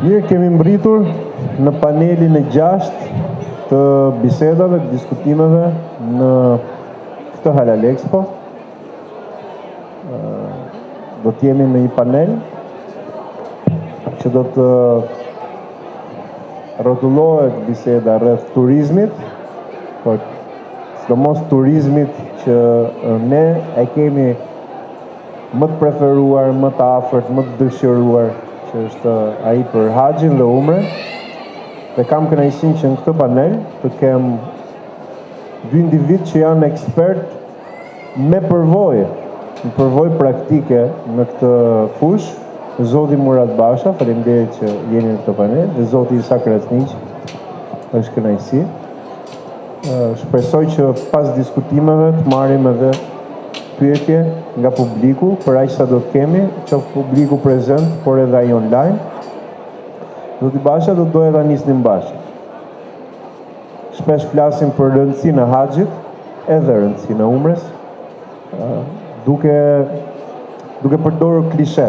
Mirë, kemi mbritur në panelin e 6 të bisedave, të diskutimeve në këtë Halal Expo. Do t'jemi në një panel që do të rrotullohet biseda rreth turizmit, por sidomos turizmit që ne e kemi më të preferuar, më të afërt, më të dëshiruar, që është ai për haxhin dhe umren. Dhe kam kënaqësinë që në këtë panel të kem dy individ që janë ekspert me përvojë, në përvojë praktike në këtë fushë, Zoti Murat Basha, faleminderit që jeni në këtë panel, dhe Zoti Isa Krasniq, është kënaqësi. Shpresoj që pas diskutimeve të marrim edhe pyetje nga publiku, për aq sa do të kemi, qoftë publiku prezent, por edhe ai online. Zoti Basha do doja ta nisnim bashkë. Shpesh flasim për rëndësinë e haxhit, edhe rëndësinë e umres, duke përdorur klishe,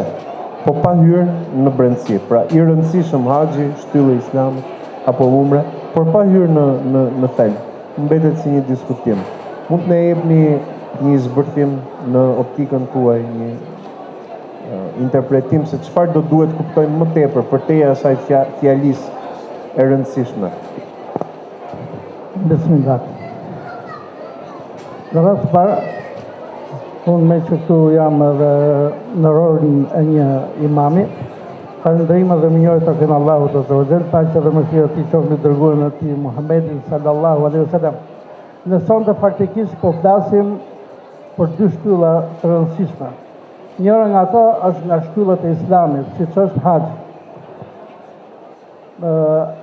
po pa hyrë në brendësi. Pra i rëndësishëm haxhi, shtyllë e Islamit apo umre, por pa hyrë në thelb. Mbetet si një diskutim. Mund të na jepni një zbërthim në optikën tuaj, një interpretim se çfarë do duhet kuptojmë më tepër për teja asaj fjalisë e rëndësishme. Bismillah. Në rast parë, unë me që këtu jam edhe në rolin e një imami, falëndërime dhe minjore të kënë Allahu të zërgjel, paqja dhe mëshira ti qoftë në dërguarin e tij Muhammedin sallallahu alaihi wasallam. Në sonte faktikisht po flasim për dy shtylla të rëndësishme. Njëra nga ato është nga shtyllat e Islamit, siç është haxhi.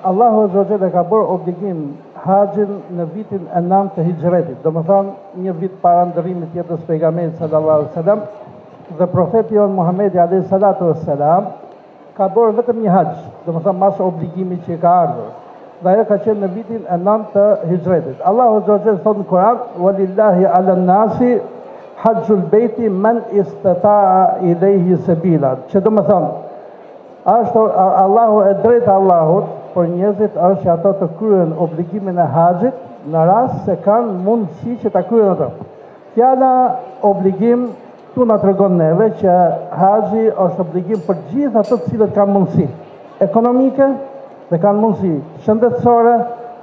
Allahu azza ka bërë obligim haxhin në vitin e 9 të hijretit, domethënë një vit para ndërrimit të jetës pejgamberit sallallahu alaihi wasallam, dhe profeti jon Muhamedi alayhi salatu wassalam ka bërë vetëm një haxh, domethënë mas obligimit që ka ardhur. Dhe ajo ka qenë në vitin e 9 të hijretit. Allahu azza thotë në Kur'an: "Walillahi 'alan nasi hajjul beiti man istata'a ilayhi sabila." Që domethënë është Allahu e drejtë Allahut për njerëzit është që ato të kryen obligimin e haxhit në rast se kanë mundësi që ta kryejnë ato. Fjala obligim tu na tregon neve që haxhi është obligim për gjithë ato të cilët kanë mundësi ekonomike dhe kanë mundësi shëndetësore,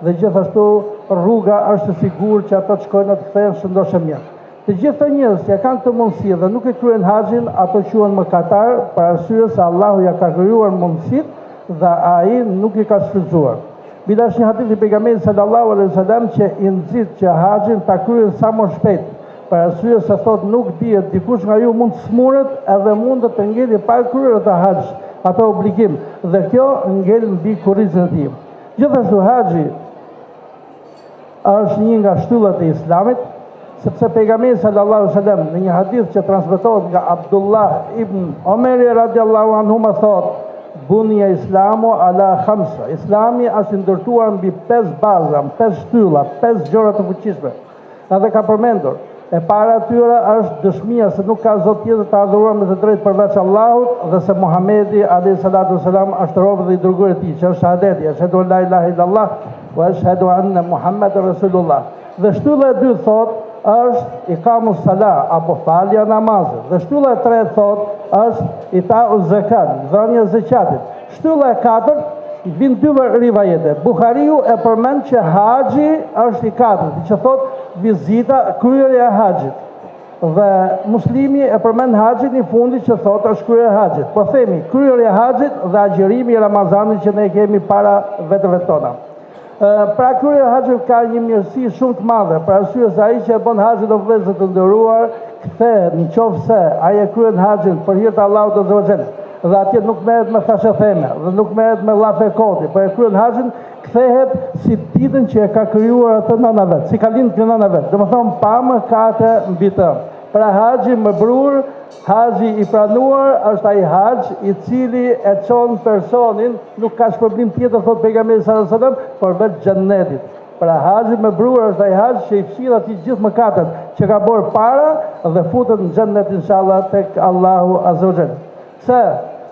dhe gjithashtu rruga është sigurt që ato të shkojnë të kthehen shëndoshë mirë. Të gjithë njerëzit që kanë këtë mundësi dhe nuk e kryejnë haxhin, ato quhen mëkatar për arsye se Allahu ja ka krijuar mundësitë dhe ai nuk i ka shfrytzuar. Bidash një hadith i pejgamberit sallallahu alaihi wasallam që i nxit që haxhin ta kryejnë sa më shpejt, për arsye se thotë nuk dihet dikush nga ju mund të smuret edhe mund të ngelë pa kryer atë haxh, atë obligim, dhe kjo ngel mbi kurrizën e tij. Gjithashtu haxhi është një nga shtyllat e Islamit, sepse pejgamberi sallallahu alaihi wasallam në një hadith që transmetohet nga Abdullah ibn Omeri radiallahu anhu më thotë: "Bunia Islamu ala khamsa." Islami është ndërtuar mbi 5 baza, 5 shtylla, 5 gjëra të fuqishme. Edhe ka përmendur, e para atyre është dëshmia se nuk ka zot tjetër të adhuruar me të drejtë përveç Allahut dhe se Muhamedi alayhi salatu wasalam është rob dhe i dërguar i tij, që është shahadeti, ashhadu an la ilaha illallah wa ashhadu anna Muhammadan rasulullah. Dhe shtylla e dytë thotë është iqamus salah apo falja namazit. Dhe shtylla e tretë thotë është ita'uz zakat, dhënia e zakatit. Shtylla e katërt vin dy rivajete. Buhariu e përmend që haxhi është i katërt, që thotë vizita, kryerja e haxhit. Dhe Muslimi e përmend haxhin i fundit që thotë është kryerja e haxhit. Po themi kryerja e haxhit dhe agjërimi i Ramazanit që ne kemi para vetëve tona. Pra kryerja e haxhit ka një mirësi shumë të madhe, për arsye se ai që e bën haxhin të vëllezër të nderuar, kthehet nëse ai e kryen haxhin për hir të Allahut azza wa jall, dhe atje nuk merret me thashë theme, dhe nuk merret me llafe koti, por e kryen haxhin, kthehet si ditën që e ka krijuar atë nëna vet, si ka lindur nëna vet. Domethënë pa mëkate mbi të. Pra haxhi mëbrur, haxhi i pranuar është ai haxh i cili e çon personin, nuk ka shpërblim tjetër thot pejgamberi sallallahu alajhi wasallam, por vetë xhennetit. Pra haxhi me bruar është ai haxh që i fshir aty gjithë mëkatet që ka bërë para dhe futet në xhennet inshallah tek Allahu Azza wa Jall. Pse?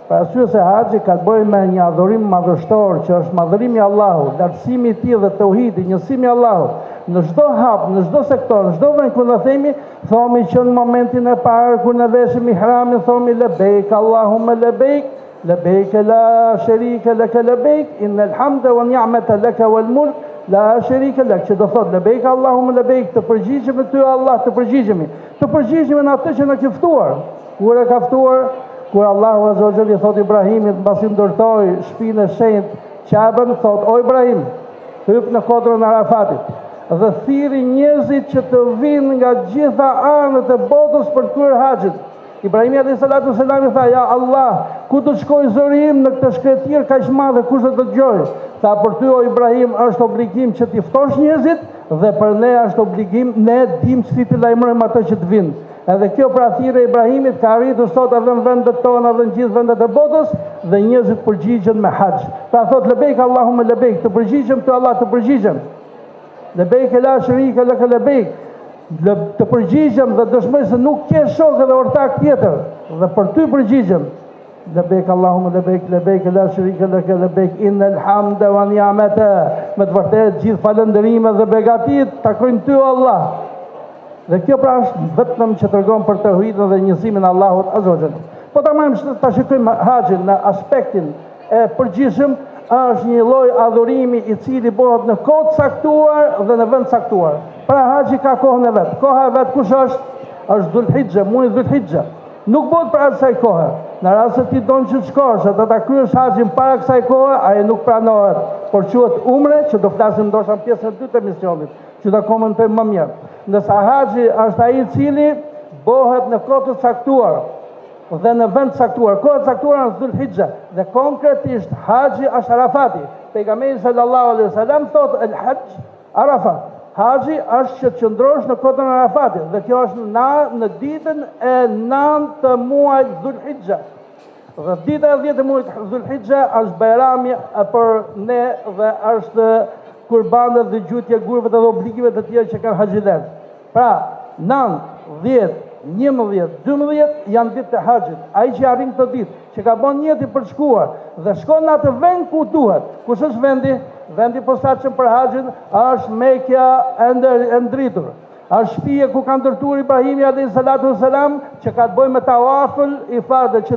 Për arsye se haxhi ka të bëjë me një adhurim madhështor që është madhërimi i Allahut, lartësimi i tij dhe tauhidi, njësimi i Allahut. Në çdo hap, në çdo sektor, në çdo vend ku na themi, thomi që në momentin e parë kur na veshim ihramin, thomi labejk Allahumma labejk, labejk la sharika lak labejk, innal hamda wa ni'mata lak wal mulk la sharika lak. Që do thot labejk Allahumma labejk, të përgjigjemi ty Allah, të përgjigjemi në atë që na ka ftuar. Kur e ka ftuar, kur Allahu Azza wa Jalla i thot Ibrahimit mbasi ndërtoi shtëpinë e shenjtë Qabën, thot o Ibrahim, hyp në kodrën e Arafatit dhe thirri njerëzit që të vinë nga gjitha anët e botës për të kryer haxhin. Ibrahimi alayhi salatu wasalam i tha, ja Allah, ku do shkoj zëri im në këtë shkretir kaq madhe, kush do të dëgjoj? Tha, për ty o Ibrahim është obligim që t'i ftosh njerëzit dhe për ne është obligim, ne dim si të lajmërojmë ato që të vinë. Edhe kjo pra thirrja e Ibrahimit ka arritur sot edhe në vendet tona dhe në gjithë vendet e botës dhe njerëzit përgjigjen me haxh. Pra thot labejk Allahumma labejk, të përgjigjem te Allah, të përgjigjem. Labejk la sharika lak labejk, të përgjigjem dhe dëshmoj se nuk ke shok dhe ortak tjetër dhe për ty përgjigjem. Labejk Allahumma labejk, labejk la sharika lak labejk, innal hamda wa ni'mata. Me të vërtetë gjithë falënderimet dhe begatit takojnë ty Allah. Dhe kjo pra është vetëm që tregon për tauhidin dhe njësimin e Allahut Azza wa Jalla. Po ta shikojmë haxhin në aspektin e përgjithshëm, është një lloj adhurimi i cili bëhet në kohë caktuar dhe në vend caktuar. Pra haxhi ka kohën e vet. Koha e vet kush është? Është Dhulhijja, muaji Dhulhijja. Nuk bëhet për asaj kohe. Në rast se ti don që të shkosh dhe ta kryesh haxhin para kësaj kohe, ai nuk pranohet, por quhet umre, që do flasim ndoshta në pjesën e dytë të misionit, që ta komentojmë më mirë. Ndërsa haxhi është ai i cili bëhet në kohë të caktuar dhe në vend caktuar. Kohë caktuar është Dhulhijja dhe konkretisht haxhi është Arafati. Pejgamberi sallallahu alaihi wasallam thotë el hajj Arafa. Haxhi është që të qëndrosh në kodrën e Arafatit dhe kjo është në ditën e 9 të muajit Dhulhijja. Dhe dita e 10 të muajit Dhulhijja është bajrami për ne dhe është kurbanët dhe gjutja gurëve dhe obligimet e tjera që kanë haxhilet. Pra, 9, 10, 11, 12 janë ditë të haxhit. Ai që arrin këtë ditë, që ka bën njëti për të shkuar dhe shkon në atë vend ku duhet. Kush është vendi? Vendi posaçëm për haxhin është Mekja e ndritur. Është shtëpia ku ka ndërtuar Ibrahimi alayhi salatu wasalam, që ka të bëjë me tawaful ifade, që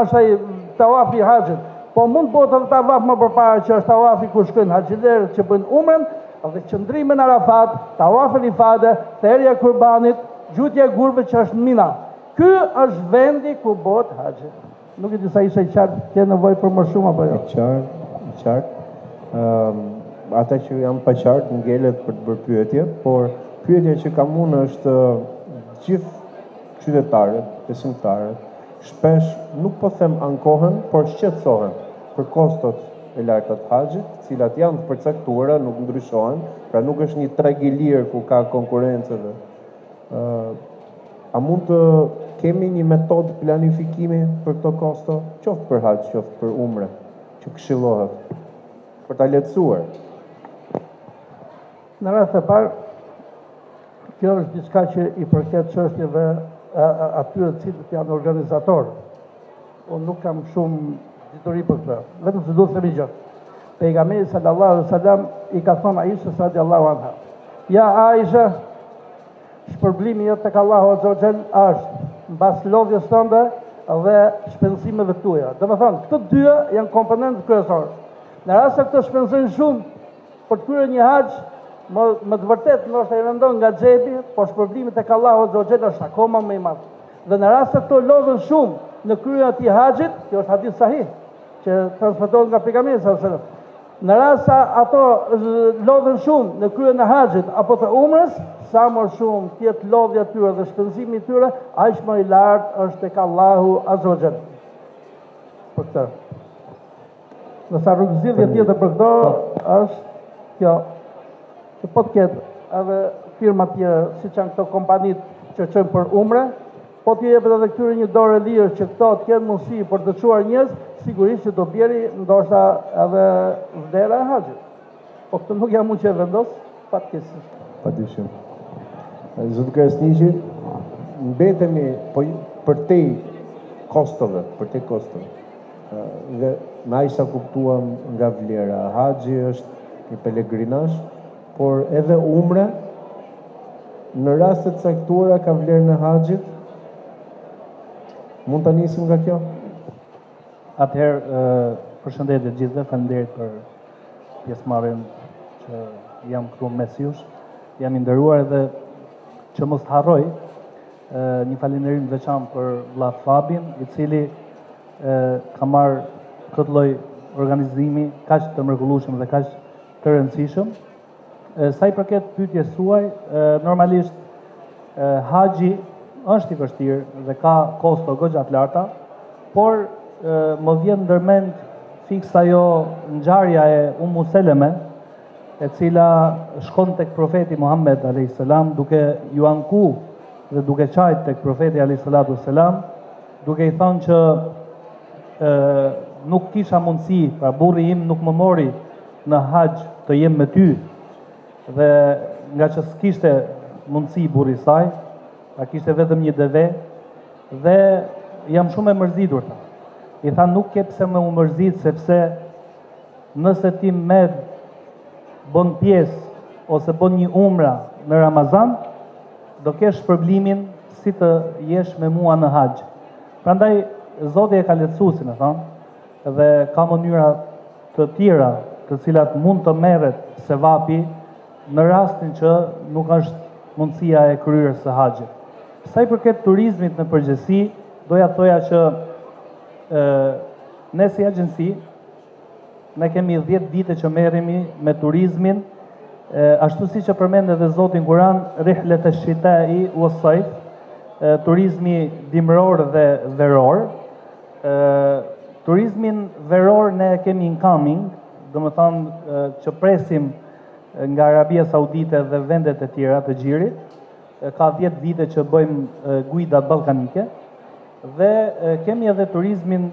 është ai tawafi i haxhit. Po mund të bëhet edhe tawaf më përpara, që është tawafi ku shkojnë haxhilerët që bëjnë umrën, dhe qëndrimi në Arafat, tawaful ifade, therrja e kurbanit, gjutja e gurëve që është në Mina. Ky është vendi ku bëhet haxhi. Nuk e di sa ishte qartë, ke nevojë për më shumë apo jo? Qartë. Ata që janë pa qartë ngelet për të bërë pyetje, por pyetja që kam unë është gjithë qytetarët, besimtarët, shpesh nuk po them ankohen, por shqetësohen për kostot e larta të haxhit, të cilat janë të përcaktuara, nuk ndryshohen, pra nuk është një tregilir ku ka konkurrencë dhe a mund të kemi një metodë planifikimi për këto kosto, qoftë për haxh, qoftë për umre, që këshillohet për ta lehtësuar? Në rast të parë, kjo është diçka që i përket çështjeve atyre të cilët janë organizatorë. Unë nuk kam shumë dituri për këtë, vetëm se duhet të themi gjë. Pejgamberi sallallahu alaihi wasallam i ka thënë Aishës radhiyallahu anha, ja Aisha, shpërblimi jot tek Allahu Azza wa Jall është mbas lodhjes tënde dhe shpenzimeve tuaja. Domethënë, këto dy janë komponentë kryesorë. Në rast se këto shpenzojnë shumë për të kryer një haxh, më të vërtetë ndoshta i vendon nga xhepi, por shpërblimi tek Allahu Azza wa Jall është akoma më i madh. Dhe në rast se këto lodhen shumë në kryen e atij haxhit, kjo është hadith sahih që transmetohet nga pejgamberi sallallahu alajhi wasallam. Në rast se ato lodhen shumë në kryen e haxhit apo të umrës, sa më shumë tjetë lodhja tyre dhe shpenzimi tyre, aq më i lartë është tek Allahu Azza wa Jall. Për këtë. Nësa rrugëzidhje tjetër për këto është kjo, që po të ketë edhe firma tjera, si që janë këto kompanit që qënë për umre, po të jepet edhe këtyre një dorë e lirë që këto të kenë mundësi për të çuar njerëz, sigurisht që do bjeri ndoshta edhe vdera e haxhit. Po këtë nuk jam unë që e vendos, fatkeqësisht. Padyshim. Zotë Krasniqi, mbetemi për te kostove. Dhe me aq sa kuptuam nga vlera, haxhi është një pelegrinazh, por edhe umra në raste të caktuara ka vlerën e haxhit. Mund ta nisim nga kjo? Atëherë, përshëndetje të gjithëve, faleminderit për pjesëmarrjen që jam këtu mes jush. Jam i nderuar edhe që mos të harroj një falënderim të veçantë për vlla Fabin, i cili ka marrë këtë lloj organizimi kaq të mrekullueshëm dhe kaq të rëndësishëm. Sa i përket pyetjes suaj, normalisht haxhi është i vështirë dhe ka kosto goxha të larta, por më vjen ndërmend fiks ajo ngjarja e Ummu Seleme, e cila shkon tek profeti Muhammed a.s. duke ju anku dhe duke qajt tek profeti a.s. duke i thënë që nuk kisha mundësi, pra burri im nuk më mori në haxh të jem me ty, dhe nga që s'kishte mundësi burri saj, pra kishte vetëm një deve, dhe jam shumë e mërzitur. I tha nuk ke pse më u mërzit, sepse nëse ti merr bën pjesë ose bën një umra në Ramazan, do kesh shpërblimin si të jesh me mua në haxh. Prandaj Zoti e ka lehtësuar, si më thon, dhe ka mënyra të tjera të cilat mund të merret sevapi në rastin që nuk është mundësia e kryerjes së haxhit. Sa i përket turizmit në përgjithësi, doja të thoja që ne si agjenci, ne kemi 10 vite që merremi me turizmin, ashtu si që përmend edhe Zoti në Kur'an, rihlet e shita'i was-sayf, turizmi dimror dhe veror. Turizmin veror ne kemi incoming, do të thonë që presim nga Arabia Saudite dhe vendet e tjera të gjirit. Ka 10 vite që bëjmë guidat ballkanike, dhe kemi edhe turizmin,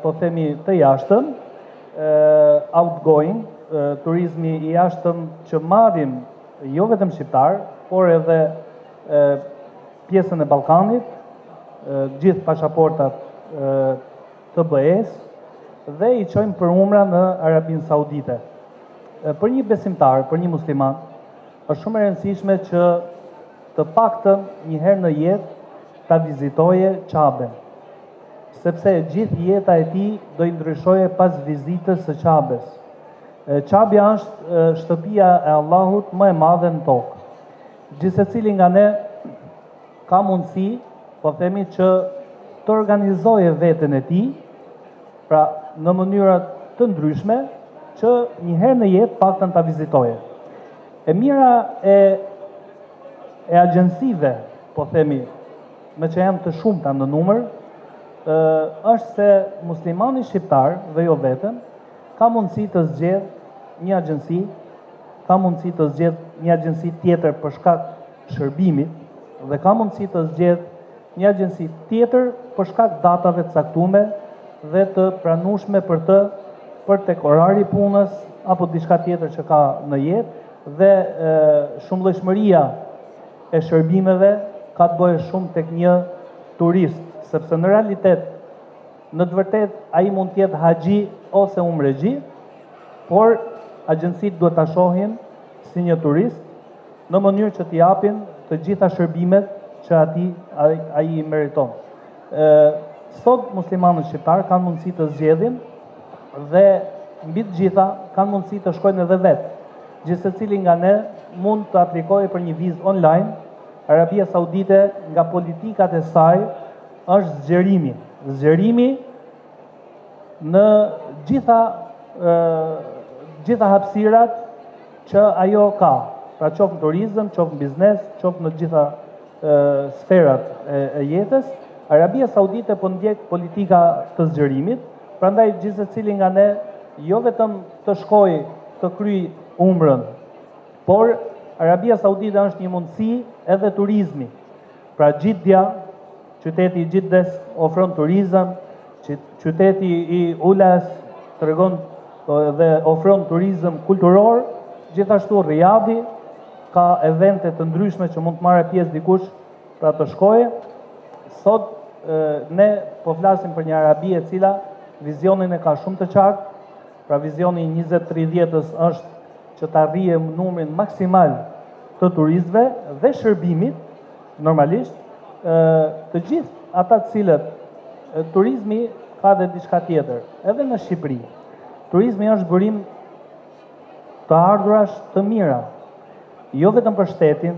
po themi, të jashtëm, outgoing, turizmi i jashtëm që marrim jo vetëm shqiptar, por edhe pjesën e Ballkanit, gjithë pasaportat të BE-s, dhe i çojmë për umra në Arabinë Saudite. Për një besimtar, për një musliman, është shumë e rëndësishme që të paktën një herë në jetë ta vizitoje Qaben, sepse gjithë jeta e tij do i ndryshoje pas vizitës së Qabes. Qabja është shtëpia e Allahut më e madhe në tokë. Gjithsecili nga ne ka mundësi, po themi, që të organizoje veten e tij, pra në mënyra të ndryshme, që një herë në jetë paktën ta vizitoje. E mira e agjensive, po themi, me që jam të shumta në numër, është se muslimani shqiptar dhe jo vetëm ka mundësi të zgjedh një agjensi, ka mundësi të zgjedh një agjensi tjetër për shkak shërbimit, dhe ka mundësi të zgjedh një agjensi tjetër për shkak datave të caktuara dhe të pranueshme për tek orari punës apo diçka tjetër që ka në jetë, dhe shumëllojshmëria e shërbimeve ka të bëjë shumë tek një turist, sepse në realitet, në të vërtet, ai mund të jetë haxhi ose umrexhi, por agjencitë duhet ta shohin si një turist, në mënyrë që t'i japin të gjitha shërbimet që ai i meriton. Sot muslimanët shqiptar kanë mundësi të zgjedhin dhe mbi të gjitha kanë mundësi të shkojnë edhe vetë. Gjithsecili nga ne mund të aplikojë për një vizë online. Arabia Saudite, nga politikat e saj, është zgjerimi. Zgjerimi në gjitha hapësirat që ajo ka. Pra qoftë në turizëm, qoftë në biznes, qoftë në gjitha sferat e jetës, Arabia Saudite po ndjek politika të zgjerimit. Prandaj gjithsecili nga ne jo vetëm të shkojë të kryej umrën, por Arabia Saudite është një mundësi edhe turizmi. Pra Gjidja, qyteti i Gjiddes ofron turizëm, qyteti i Ulas tregon dhe ofron turizëm kulturor, Gjithashtu Riyadhi ka evente të ndryshme që mund të marrë pjesë dikush pra të shkojë. Sot ne po flasim për një Arabi e cila vizionin e ka shumë të qartë, pra vizioni 2030-ës është që të arrije numrin maksimal të turistëve dhe shërbimit, normalisht, të gjithë ata të cilët turizmi ka dhe diçka tjetër, edhe në Shqipëri. Turizmi është burim të ardhurash të mira, jo vetëm për shtetin,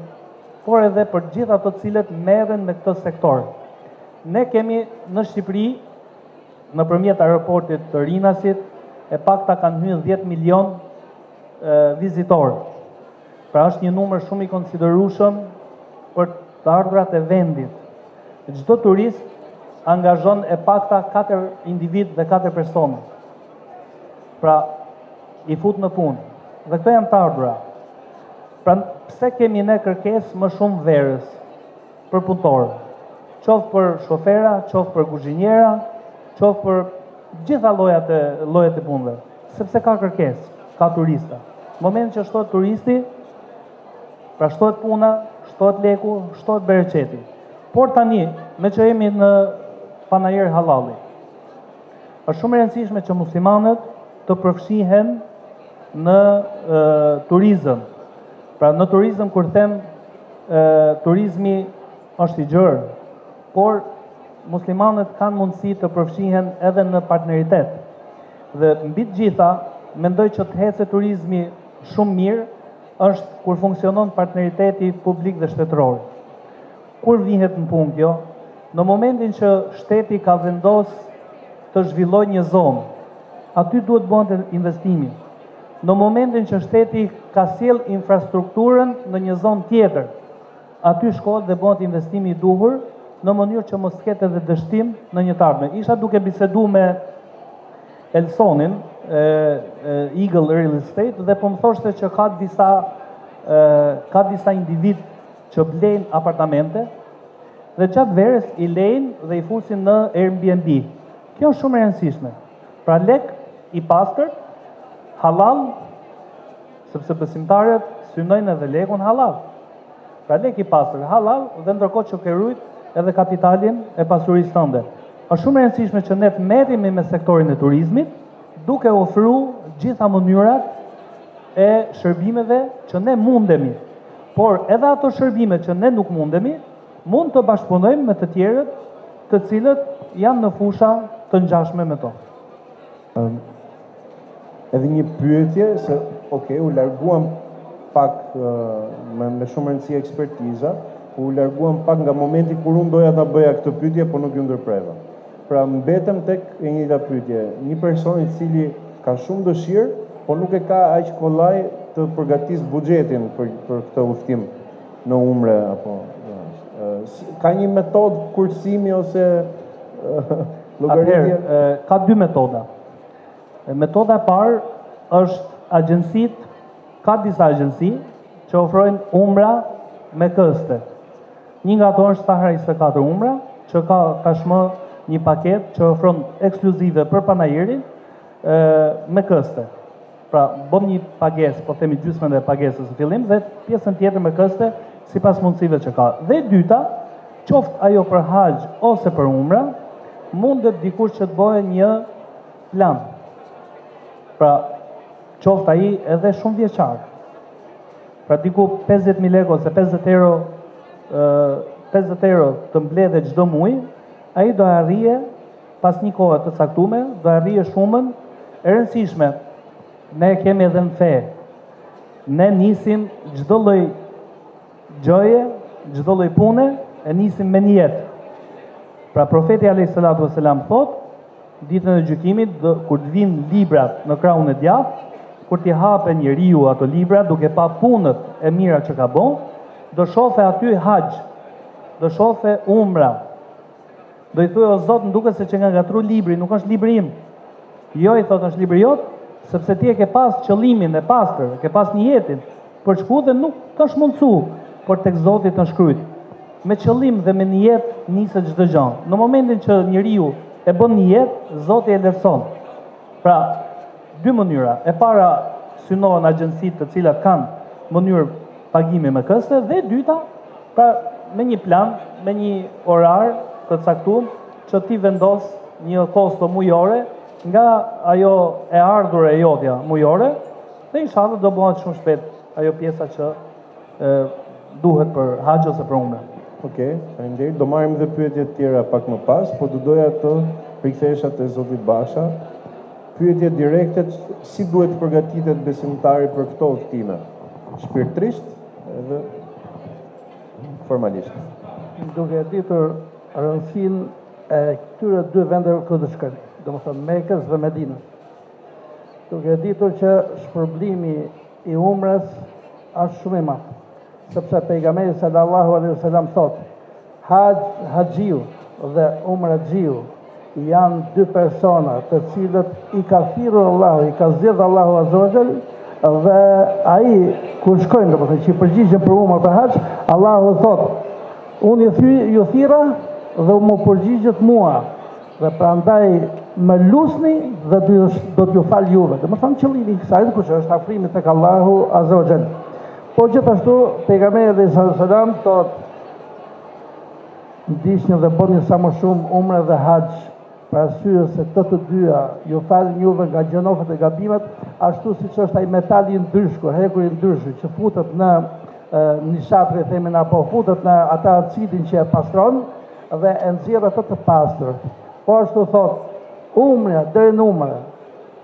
por edhe për gjithë ato të cilët merren me këtë sektor. Ne kemi në Shqipëri, nëpërmjet aeroportit të Rinasit, e pakta kanë hyrë 10 milion vizitorë. Pra është një numër shumë i konsiderueshëm për të ardhurat e vendit. Çdo turist angazhon e pakta 4 individ dhe 4 persona. Pra i fut në punë. Dhe këto janë të ardhura. Pra pse kemi ne kërkesë më shumë verës për punëtorë? Qoftë për shofera, qoftë për kuzhinjera, qoftë për gjitha llojet e punëve. Sepse ka kërkesë, ka turista. Në moment që shtohet turisti, pra shtohet puna, shtohet leku, shtohet bereqeti. Por tani, me që jemi në panajër halali, është shumë e rëndësishme që muslimanët të përfshihen në turizëm. Pra në turizëm, kur them turizmi është i gjerë, por muslimanët kanë mundësi të përfshihen edhe në partneritet. Dhe mbi të gjitha, mendoj që të hecë turizmi shumë mirë është kur funksionon partneriteti publik dhe shtetëror. Kur vihet në punë kjo? Në momentin që shteti ka vendos të zhvillojë një zonë, aty duhet bëhet investimi. Në momentin që shteti ka sjell infrastrukturën në një zonë tjetër, aty shkohet dhe bëhet investimi i duhur në mënyrë që mos ketë edhe dështim në një të ardhmen. Isha duke bisedu me Elsonin, Eagle Real Estate, dhe po më thoshte që ka disa individ që blejnë apartamente dhe gjatë verës i lejnë dhe i fusin në Airbnb. Kjo është shumë e rëndësishme. Pra lek i pastër, halal, sepse besimtarët synojnë edhe lekun halal. Pra lek i pastër, halal, dhe ndërkohë që ke rujt edhe kapitalin e pasurisë tënde. Është shumë e rëndësishme që ne të merremi me sektorin e turizmit, duke ofruar gjitha mënyrat e shërbimeve që ne mundemi. Por edhe ato shërbime që ne nuk mundemi, mund të bashkëpunojmë me të tjerët, të cilët janë në fusha të ngjashme me to. Edhe një pyetje se, u larguam pak me shumë rëndësi ekspertiza, u larguam pak nga momenti kur unë doja ta bëja këtë pyetje, por nuk ju ndërpreva. Pra mbetëm tek e njëjta pyetje, një person i cili ka shumë dëshirë, por nuk e ka aq kollaj të përgatisë buxhetin për këtë udhtim në umre apo ka një metodë kursimi ose llogaritje? Ka dy metoda. Metoda e parë është agjensit, ka disa agjensi që ofrojnë umra me këste. Një nga ato është Sahara 24 Umra, që ka tashmë një paket që ofron ekskluzive për panajirin me këste. Pra, bëm një pagesë, po themi gjysmën e pagesës në fillim, dhe pjesën tjetër me këste sipas mundësive që ka. Dhe dyta, qoftë ajo për haxh ose për umra, mundet dikush që të bëjë një plan. Pra, qoftë ai edhe shumë vjeçar. Pra diku 50.000 lekë ose 50 euro të mbledhe çdo muaj, ai do arrije pas një kohe të caktuar, do arrije shumën e rëndësishme. Ne kemi edhe në fe. Ne nisim çdo lloj gjoje, çdo lloj pune, e nisim me niyet. Pra profeti alayhis salatu wasalam thot, ditën e gjykimit, kur të vinë librat në krahun e djathtë, kur t'i hapen njeriu ato libra duke pa punët e mira që ka bën, do shofe aty haxh, do shofe umra. Do i thuaj o Zot, më duket se që nga ngatru libri, nuk është libri im. Jo, i thot, është libri jot, sepse ti e ke pas qëllimin e pastër, ke pas niyetin për shku dhe nuk të është mundësu, por tek Zoti të shkryt. Me qëllim dhe me niyet niset çdo gjë. Në momentin që njeriu e bën niyet, Zoti e lërson. Pra, dy mënyra. E para, synohen agjensitë të cilat kanë mënyrë pagimi me këste, dhe dyta, pra me një plan, me një orar të caktuar që ti vendos një kosto mujore nga ajo e ardhur e jotja mujore, dhe inshallah do bëhet shumë shpejt ajo pjesa që duhet për haxh ose për umre. Okej, faleminderit. Do marrim edhe pyetje të tjera pak më pas, po do doja të rikthesha te zoti Basha. Pyetje direkte, si duhet të përgatitet besimtari për këto udhtime? Shpirtërisht edhe formalisht. Duke ditur rëndësinë e këtyre dy vendeve ku do shkojnë, domethënë Mekës dhe Medinës. Duke ditur që shpërblimi i umrës është shumë i madh, sepse pejgamberi sallallahu alaihi wasallam thotë, haxhiu dhe umraxhiu janë dy persona të cilët i ka thirrur Allahu, i ka zgjedhur Allahu azza wa jall, dhe ai kur shkojnë, domethënë që përgjigjen për umrë për haxh, Allahu thotë, unë ju thirra dhe më përgjigjet mua, dhe prandaj më lusni dhe do t'ju fal juve. Domethënë qëllimi i kësaj kush është afrimi tek Allahu azza wa jall. Po gjithashtu pejgamberi sallallahu alaihi wasallam thotë, ndiqni dhe bëni sa më shumë umre dhe haxh, për arsye se këto të dyja ju falin juve nga gjunofet e gabimet, ashtu siç është ai metali i ndryshku, hekuri i ndryshku që futet në nishatri themin apo futet në ata acidin që e pastron dhe e nxjerr ato të pastër. Po ashtu thotë, umra deri në umre,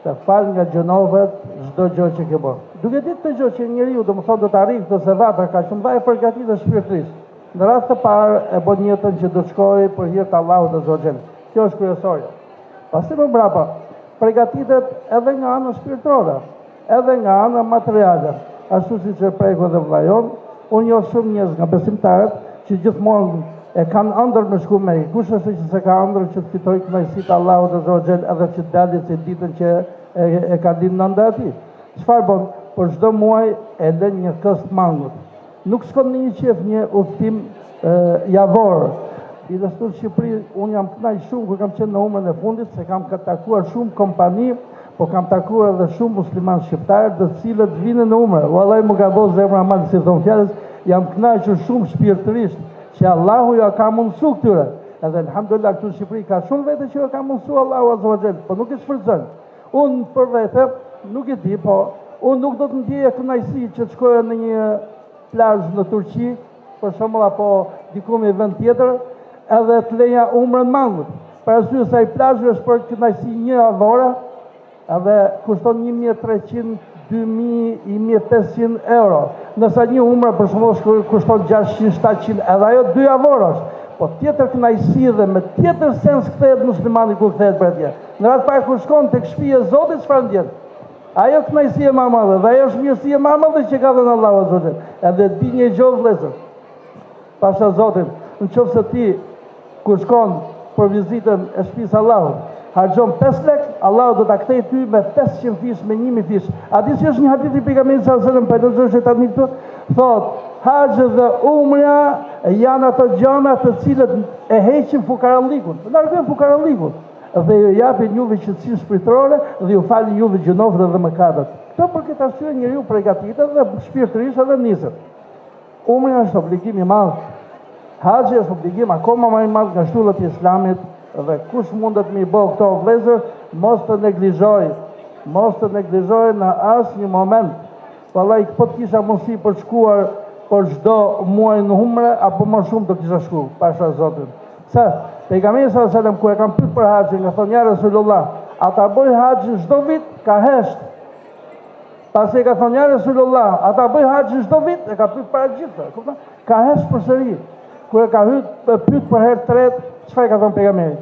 të fal nga gjunofet çdo gjë që ke bërë. Duke ditë të gjë që njeriu domethënë do të arrijë këtë sevap ka shumë vaj përgatitur shpirtërisht. Në rast të parë e bën jetën që do të shkojë për hir të Allahut azza wa jall. Kjo është kryesorja. Pastaj më brapa përgatitet edhe nga ana shpirtërore, edhe nga ana materiale. Ashtu siç e preku edhe vllajon, unë njoh shumë njerëz nga besimtarët që gjithmonë e kanë ëndër me shku me. Kush është që se ka ëndër që të fitojë kënaqësitë të Allahut azza wa jall edhe që dalit se ditën që e ka dinë nënda ati. Çfarë bën? Për çdo muaj e lën një këst mangut. Nuk shkon në një qef një udhtim javor. Gjithashtu në Shqipëri, unë jam kënaq shumë kur kam qenë në umrën e fundit, se kam takuar shumë kompani, po kam takuar edhe shumë musliman shqiptarë, të cilët vinë në umrë. Vallai më gabo zemra mal si thon fjalës, jam kënaqur shumë shpirtërisht që Allahu ja ka mundsuar këtyre. Edhe alhamdulillah këtu në Shqipëri ka shumë vete që ja ka mundsuar Allahu azza wa jall, po nuk e shfrytëzon. Unë për vete nuk e di, po unë nuk do të ndjeja kënaqësi që të shkoja në një plazh në Turqi, për shembull apo diku në vend tjetër, edhe të leja umrën mangut. Për arsye se ai plazh është për kënaqësi një javore, edhe kushton 1300, 2000, 1500 euro. Nësa një umra për shembull kushton 600, 700, edhe ajo 2 javorosh. Po tjetër kënaqësi dhe me tjetër sens kthehet muslimani kur kthehet për atje. Në rast parë kur shkon tek shtëpia e Zotit, çfarë ndjen? Ajo kënaqësi e më e madhe, dhe ajo është mirësi e më e madhe që ka dhënë Allahu azza wa jall. Edhe di një gjë vëllezër. Pasha Zotit, nëse ti kur shkon për vizitën e shtëpisë Allahut, harxhon 5 lek, Allahu do ta kthejë ty me 500 fish, me 1000 fish. A di se është një hadith i pejgamberit sallallahu alajhi wasallam, për të thënë tani këtu, thotë, haxhi dhe umra janë ato gjëra të cilët e heqin fukarallikun, largojnë fukarallikun dhe ju japin juve qetësinë shpirtërore dhe ju falin juve gjunofet dhe mëkatet. Këto për këtë arsye njeriu përgatitet dhe shpirtërisht edhe niset. Umra është obligim i madh. Haxhi është obligim akoma më i madh nga shtyllat e Islamit, dhe kush mundet me i bë këto vëllezër, mos të neglizhoj në asnjë moment. Vallai po të kisha mundësi për shkuar për çdo muaj në umre, apo më shumë do kisha shku, pasha Zotin. Se pejgamberi sallallahu alajhi wasallam kur e kam pyet për haxhin, ka thonë ja Resulullah, ata bëj haxhin çdo vit, ka hesht. Pasi ka thonë ja Resulullah, ata bëj haxhin çdo vit, e ka pyet para gjithë, kupton? Ka hesht përsëri. Kur e ka pyet për herë tretë, çfarë ka thonë pejgamberi?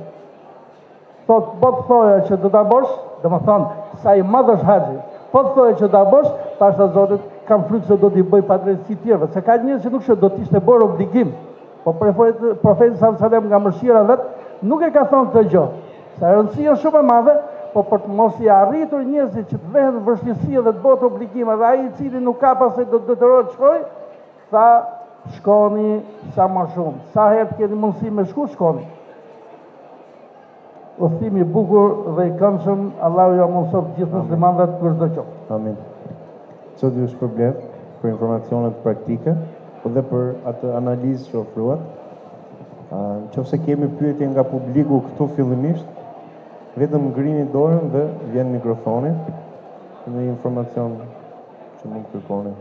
Thotë, po të thoja që do ta bësh, domethënë sa i madh është haxhi. Po të thoja që do ta bësh, pasha Zotit, kam frikë se do t'i bëj padrejtësi tjerëve, se ka njerëz që nuk shoh do t'ishte bërë obligim. Po profeti sallallahu alajhi wasallam nga mëshira vet nuk e ka thonë këtë gjë. Sa rëndësia është shumë e madhe, po për të mos i arritur njerëzit që të vehen në vështirësi dhe të bëhet obligim, dhe ai i cili nuk ka pasaj do të detyrohet të shkojë, tha shkoni sa më shumë. Sa herë keni mundësi me shku, shkoni. Udhëtimi i bukur dhe i këndshëm, Allahu ja mëson gjithë muslimanëve të çdo qoftë. Amin. Sot ju shpërblet për informacionet praktike, po dhe për atë analizë që ofruat. Nëse kemi pyetje nga publiku këtu fillimisht, vetëm ngrini dorën dhe vjen mikrofoni. Në informacion që mund të kërkoni.